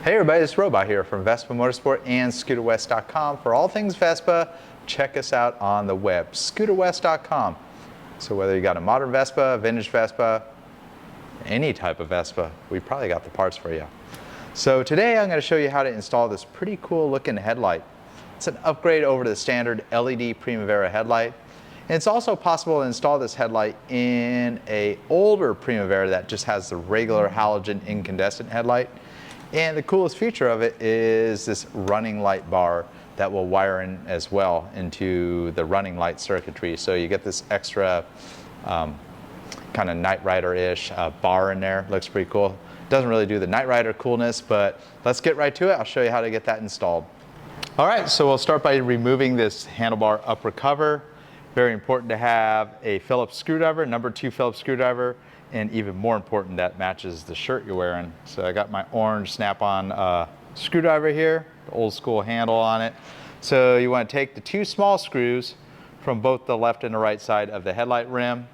Hey everybody, it's Robot here from Vespa Motorsport and ScooterWest.com. For all things Vespa, check us out on the web, ScooterWest.com. So whether you got a modern Vespa, vintage Vespa, any type of Vespa, we probably got the parts for you. So today I'm going to show you how to install this pretty cool looking headlight. It's an upgrade over to the standard LED Primavera headlight. And it's also possible to install this headlight in an older Primavera that just has the regular halogen incandescent headlight. And the coolest feature of it is this running light bar that will wire in as well into the running light circuitry. So you get this extra kind of Knight Rider-ish bar in there. Looks pretty cool. Doesn't really do the Knight Rider coolness, but let's get right to it. I'll show you how to get that installed. All right, so we'll start by removing this handlebar upper cover. Very important to have a Phillips screwdriver, #2 Phillips screwdriver, and even more important, that matches the shirt you're wearing. So I got my orange snap-on screwdriver here, the old school handle on it. So you want to take the 2 small screws from both the left and the right side of the headlight rim.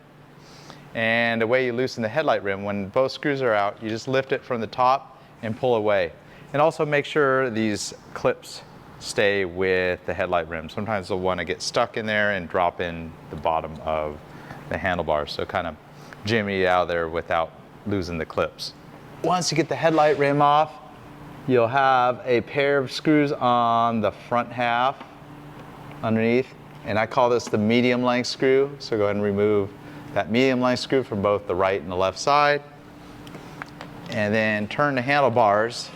And the way you loosen the headlight rim, when both screws are out, you just lift it from the top and pull away. And also make sure these clips stay with the headlight rim. Sometimes they'll want to get stuck in there and drop in the bottom of the handlebars. So kind of jimmy out of there without losing the clips. Once you get the headlight rim off, you'll have a pair of screws on the front half underneath. And I call this the medium length screw. So go ahead and remove that medium length screw from both the right and the left side. And then turn the handlebars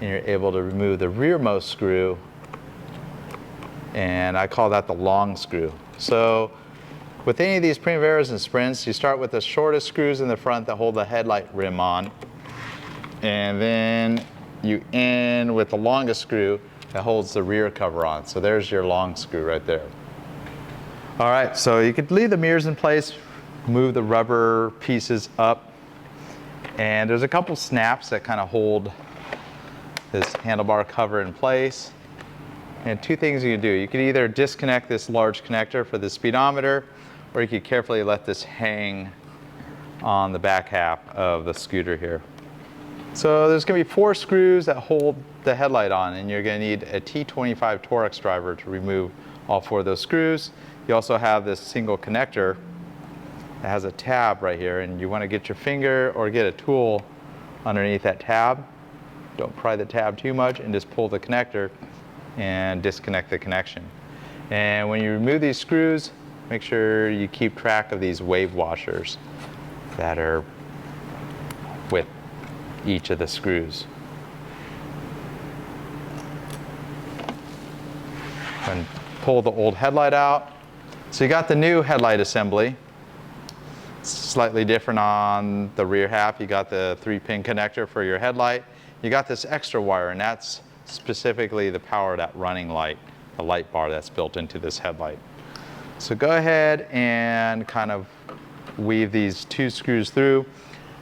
and you're able to remove the rearmost screw, and I call that the long screw. So with any of these Primaveras and Sprints, you start with the shortest screws in the front that hold the headlight rim on, and then you end with the longest screw that holds the rear cover on. So there's your long screw right there. All right, so you could leave the mirrors in place, move the rubber pieces up, and there's a couple snaps that kind of hold this handlebar cover in place. And 2 things you can do. You can either disconnect this large connector for the speedometer, or you could carefully let this hang on the back half of the scooter here. So there's going to be 4 screws that hold the headlight on, and you're going to need a T25 Torx driver to remove all 4 of those screws. You also have this single connector that has a tab right here, and you want to get your finger or get a tool underneath that tab. Don't pry the tab too much and just pull the connector and disconnect the connection. And when you remove these screws, make sure you keep track of these wave washers that are with each of the screws. And pull the old headlight out. So you got the new headlight assembly. It's slightly different on the rear half. You got the 3-pin connector for your headlight. You got this extra wire, and that's specifically the power of that running light, the light bar that's built into this headlight. So go ahead and kind of weave these 2 screws through.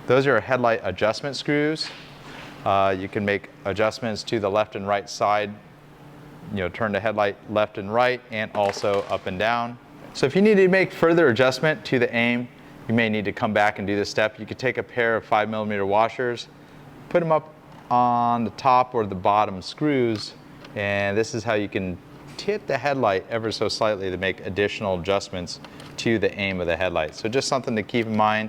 Those are headlight adjustment screws. You can make adjustments to the left and right side, turn the headlight left and right, and also up and down. So if you need to make further adjustment to the aim, you may need to come back and do this step. You could take a pair of 5mm washers, put them up on the top or the bottom screws, and this is how you can tip the headlight ever so slightly to make additional adjustments to the aim of the headlight. So just something to keep in mind.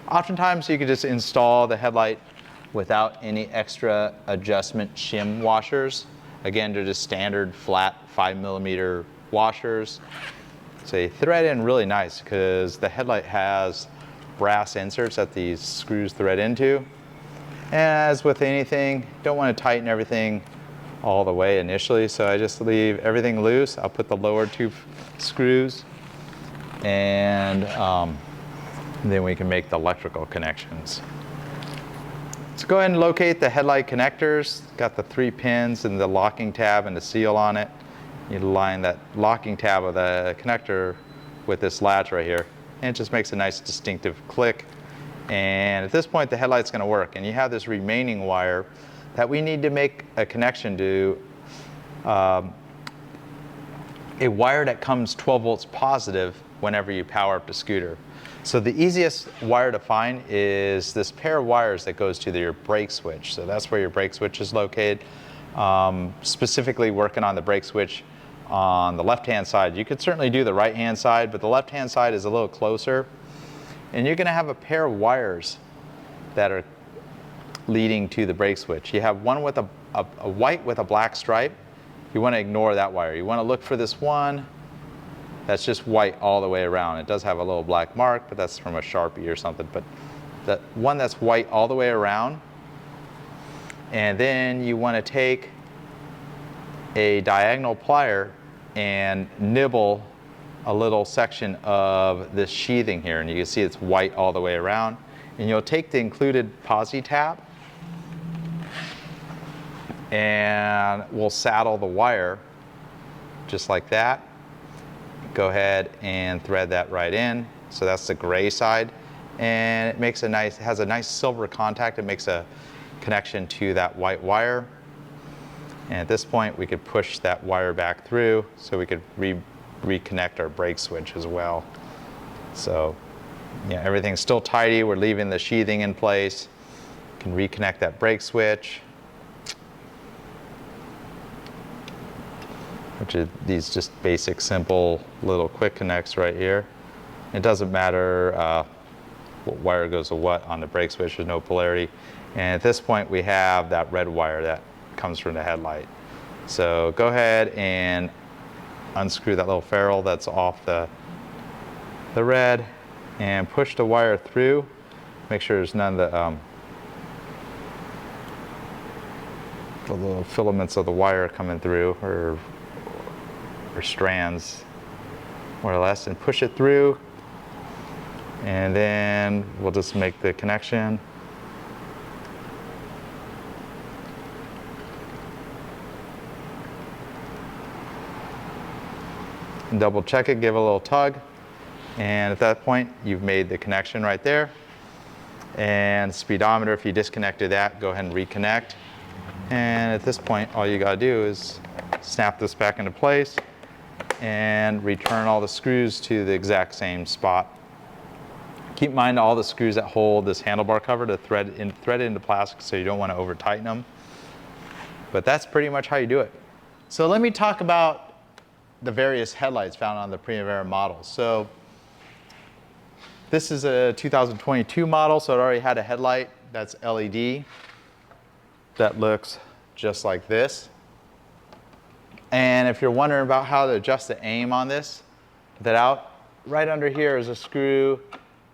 Oftentimes you could just install the headlight without any extra adjustment shim washers. Again, they're just standard flat 5mm washers. So they thread in really nice because the headlight has brass inserts that these screws thread into. As with anything, don't want to tighten everything all the way initially, so I just leave everything loose. I'll put the lower 2 screws, and then we can make the electrical connections. So go ahead and locate the headlight connectors. Got the 3 pins and the locking tab and the seal on it. You line that locking tab of the connector with this latch right here, and it just makes a nice distinctive click. And at this point, the headlight's going to work. And you have this remaining wire that we need to make a connection to a wire that comes 12 volts positive whenever you power up the scooter. So the easiest wire to find is this pair of wires that goes to your brake switch. So that's where your brake switch is located. Specifically working on the brake switch on the left-hand side. You could certainly do the right-hand side, but the left-hand side is a little closer. And you're gonna have a pair of wires that are leading to the brake switch. You have one with a white with a black stripe. You wanna ignore that wire. You wanna look for this one that's just white all the way around. It does have a little black mark, but that's from a Sharpie or something. But the one that's white all the way around, and then you want to take a diagonal plier and nibble a little section of this sheathing here, and you can see it's white all the way around. And you'll take the included posi tab, and we'll saddle the wire just like that. Go ahead and thread that right in. So that's the gray side, and it makes a nice, has a nice silver contact. It makes a connection to that white wire. And at this point, we could push that wire back through so we could reconnect our brake switch as well. So yeah, everything's still tidy. We're leaving the sheathing in place. You can reconnect that brake switch, which is these just basic, simple, little quick connects right here. It doesn't matter what wire goes to what on the brake switch, there's no polarity. And at this point, we have that red wire that comes from the headlight. So go ahead and unscrew that little ferrule that's off the red and push the wire through. Make sure there's none of the little filaments of the wire coming through, or strands, more or less, and push it through. And then we'll just make the connection. And double check it, give it a little tug. And at that point, you've made the connection right there. And speedometer, if you disconnected that, go ahead and reconnect. And at this point, all you gotta do is snap this back into place and return all the screws to the exact same spot. Keep in mind all the screws that hold this handlebar cover to thread it into plastic, so you don't want to over tighten them. But that's pretty much how you do it. So let me talk about the various headlights found on the Primavera model. So this is a 2022 model, so it already had a headlight that's LED that looks just like this. And if you're wondering about how to adjust the aim on this, that out, right under here is a screw.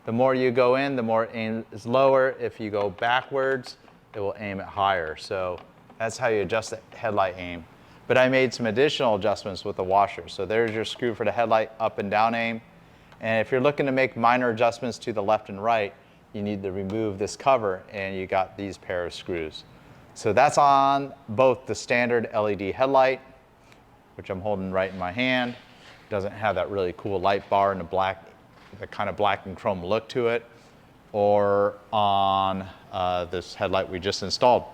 The more you go in, the more aim is lower. If you go backwards, it will aim it higher. So that's how you adjust the headlight aim. But I made some additional adjustments with the washer. So there's your screw for the headlight up and down aim. And if you're looking to make minor adjustments to the left and right, you need to remove this cover, and you got these pair of screws. So that's on both the standard LED headlight, which I'm holding right in my hand. Doesn't have that really cool light bar and the kind of black and chrome look to it, or on this headlight we just installed.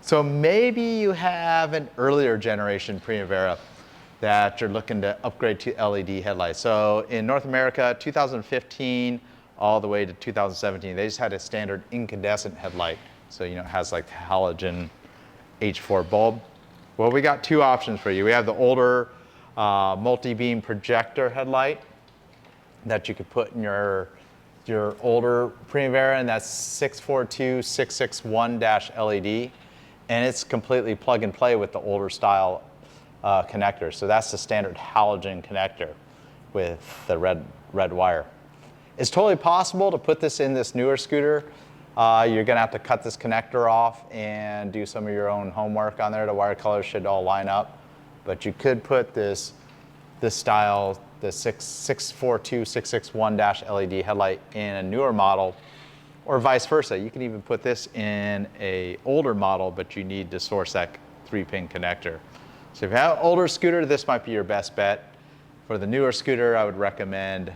So maybe you have an earlier generation Primavera that you're looking to upgrade to LED headlights. So in North America, 2015 all the way to 2017, they just had a standard incandescent headlight. So it has like the halogen H4 bulb. Well, we got two options for you. We have the older multi-beam projector headlight that you could put in your older Primavera, and that's 642661-LED, and it's completely plug and play with the older style connector. So that's the standard halogen connector with the red wire. It's totally possible to put this in this newer scooter. You're gonna have to cut this connector off and do some of your own homework on there. The wire colors should all line up, but you could put this style, the 642661-LED headlight in a newer model, or vice versa. You can even put this in a older model, but you need to source that 3-pin connector. So if you have an older scooter, this might be your best bet. For the newer scooter, I would recommend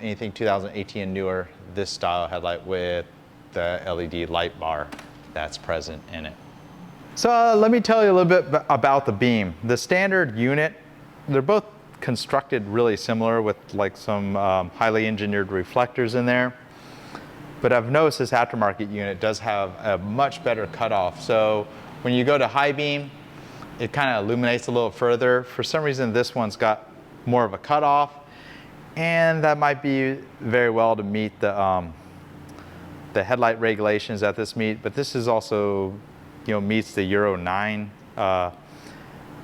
anything 2018 and newer, this style headlight with the LED light bar that's present in it. So let me tell you a little bit about the beam. The standard unit, they're both constructed really similar with like some highly engineered reflectors in there. But I've noticed this aftermarket unit does have a much better cutoff. So when you go to high beam, it kind of illuminates a little further. For some reason, this one's got more of a cutoff, and that might be very well to meet the headlight regulations that this meet. But this is also, you know, meets the Euro 9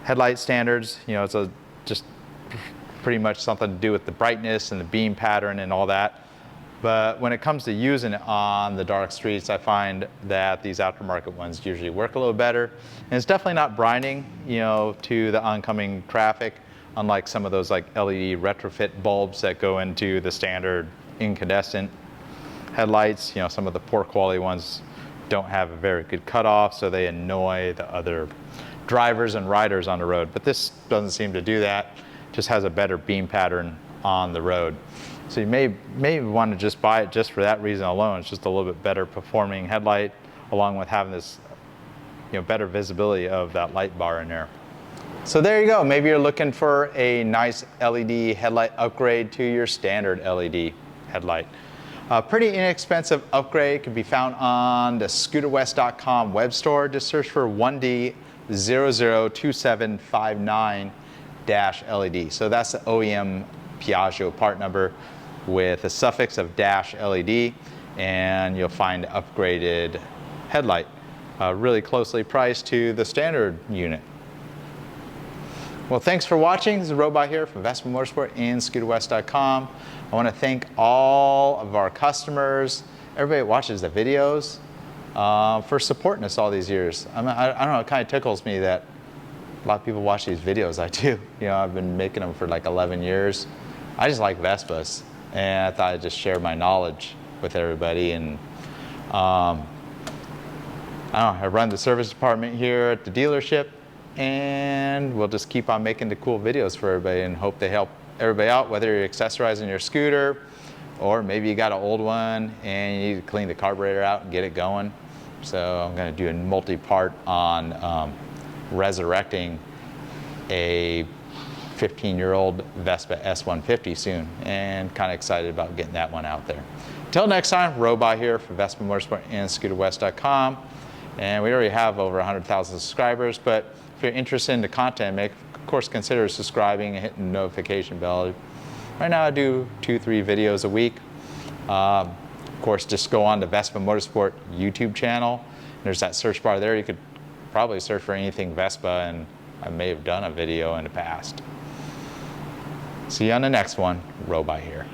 headlight standards. You know, it's just pretty much something to do with the brightness and the beam pattern and all that. But when it comes to using it on the dark streets, I find that these aftermarket ones usually work a little better. And it's definitely not blinding, you know, to the oncoming traffic, unlike some of those like LED retrofit bulbs that go into the standard incandescent headlights. You know, some of the poor quality ones don't have a very good cutoff, so they annoy the other drivers and riders on the road. But this doesn't seem to do that. Just has a better beam pattern on the road. So you may want to just buy it just for that reason alone. It's just a little bit better performing headlight, along with having this, you know, better visibility of that light bar in there. So there you go. Maybe you're looking for a nice LED headlight upgrade to your standard LED headlight. A pretty inexpensive upgrade can be found on the scooterwest.com web store. Just search for 1D002759-LED. So that's the OEM Piaggio part number with a suffix of -LED, and you'll find upgraded headlight, really closely priced to the standard unit. Well, thanks for watching. This is Robot here from Vespa Motorsport and ScooterWest.com. I want to thank all of our customers, everybody that watches the videos, for supporting us all these years. I don't know, it kind of tickles me that a lot of people watch these videos. I do. You know, I've been making them for like 11 years. I just like Vespas, and I thought I'd just share my knowledge with everybody. And I don't know, I run the service department here at the dealership, and we'll just keep on making the cool videos for everybody and hope they help everybody out, whether you're accessorizing your scooter or maybe you got an old one and you need to clean the carburetor out and get it going. So I'm going to do a multi-part on resurrecting a 15-year-old Vespa S150 soon, and kind of excited about getting that one out there. Until next time, Robot here for Vespa Motorsport and ScooterWest.com. And we already have over 100,000 subscribers, but if you're interested in the content, of course, consider subscribing and hitting the notification bell. Right now I do 2-3 videos a week. Of course, just go on the Vespa Motorsport YouTube channel. There's that search bar there. You could probably search for anything Vespa, and I may have done a video in the past. See you on the next one. Robot here.